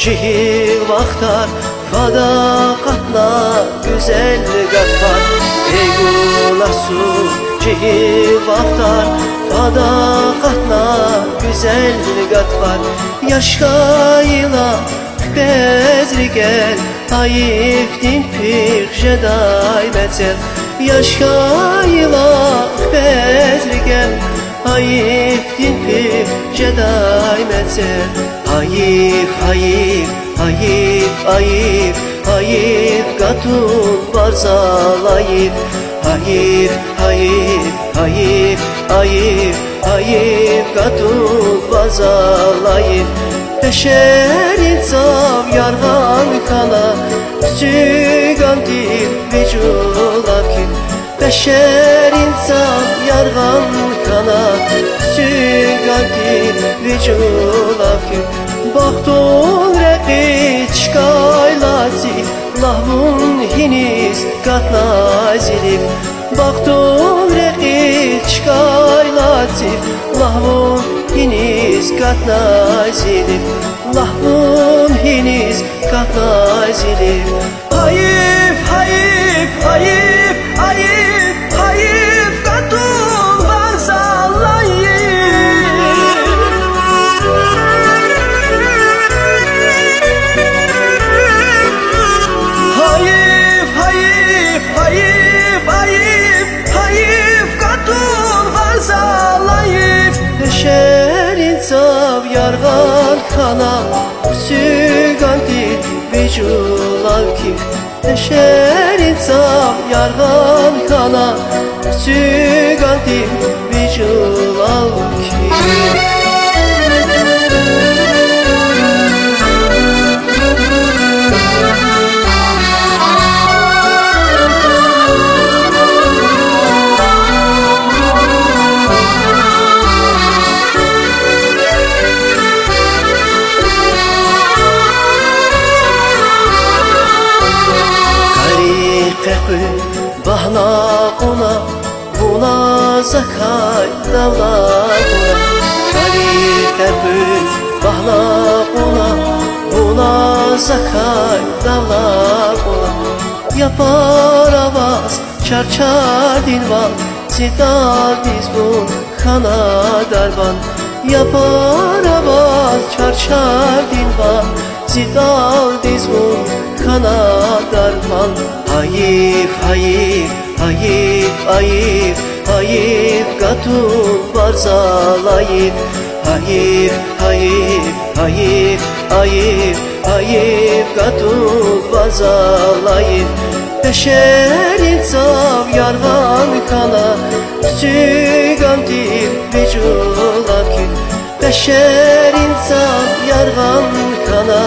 cihil vaxtar fadaqatla güzel qatfar. Ey qulasuz cihil vaxtar fadaqatla güzel qatfar. Yaşqayla bezri gel hayiftin pir jeday mecel. Yaşqayla bezri gel hayiftin pir jeday mecel. Hayif, hayif, hayif, hayif, hayif katun varzalayif. Hayif, hayif, hayif, hayif, hayif katun varzalayif. Beşer insan yargan kana sügan dil vücudakif. Beşer insan yargan kana sügan dil vücudakif. Baktun reqi çıkaylazif lahvun hiniz katnazilif. Baktun reqi çıkaylazif lahvun hiniz katnazilif. Lahvun hiniz katnazilif. Hayif, hayif, hayif, hayif, hayif katun varzalayif. Hayif, hayif, hayif, hayif, hayif katun varzalayif. Beşer insan yargan kana sügan dil vücudakif. Beşer insan yargan kana sügan dil vücudakif. Bahna ona buna zakay davlaguna. Kalitepe bahna ona buna zakay davlaguna. Yapar avaz çarçar dilvan zidal dizbun kana darban. Yapar avaz çarçar dilvan zidal dizbun kana darban. Hayif, hayif, hayif, hayif, hayif katun varzalayif. Hayif, hayif, hayif, hayif, hayif katun varzalayif. Beşer insan yargan kana sügan dil vücudakif. Beşer insan yargan kana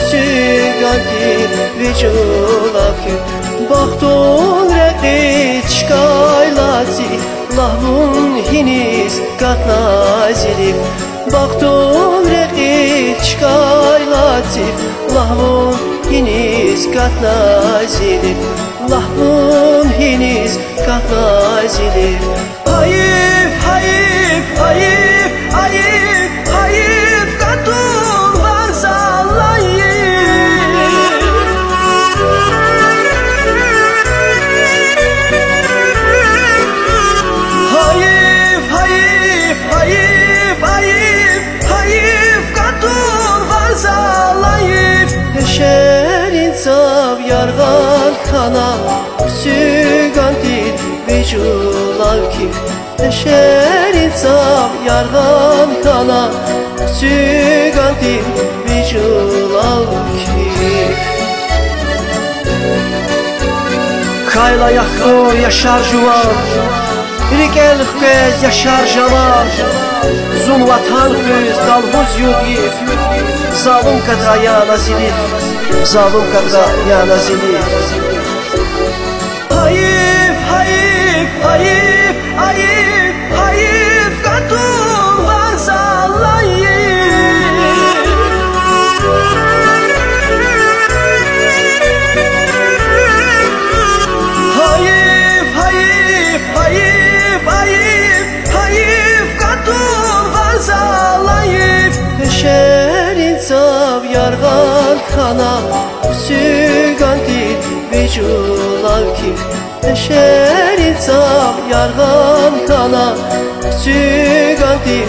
sügan dil vücudakif. Baktun reqi çıkaylazif lahvun hiniz katnazilif. Baktun reqi çıkaylazif lahvun hiniz katnazilif. Lahvun hiniz katnazilif. Hayif, hayif, hayif, hayif, hayif katun varzalayif. Hayif, hayif, hayif, hayif, hayif katun varzalayif. Beşer insan yargan kana sügan dil vücudakif. Beşer insan yargan kana sügan dil vücudakif. Kayla yakır yaşar juvan, Rikel hükkez yaşar jaman. Zun vatan hüz dalbuz yugif. Zalim kadra ya nazilif, zalim kadra ya nazilif. Hayif, hayif, hayif, hayif, hayif katun varzalayif. Hayif, hayif, hayif, hayif, hayif katun varzalayif. Beşer insan yargan kana Süganti viculavki Şerin sam yargan kana Süganti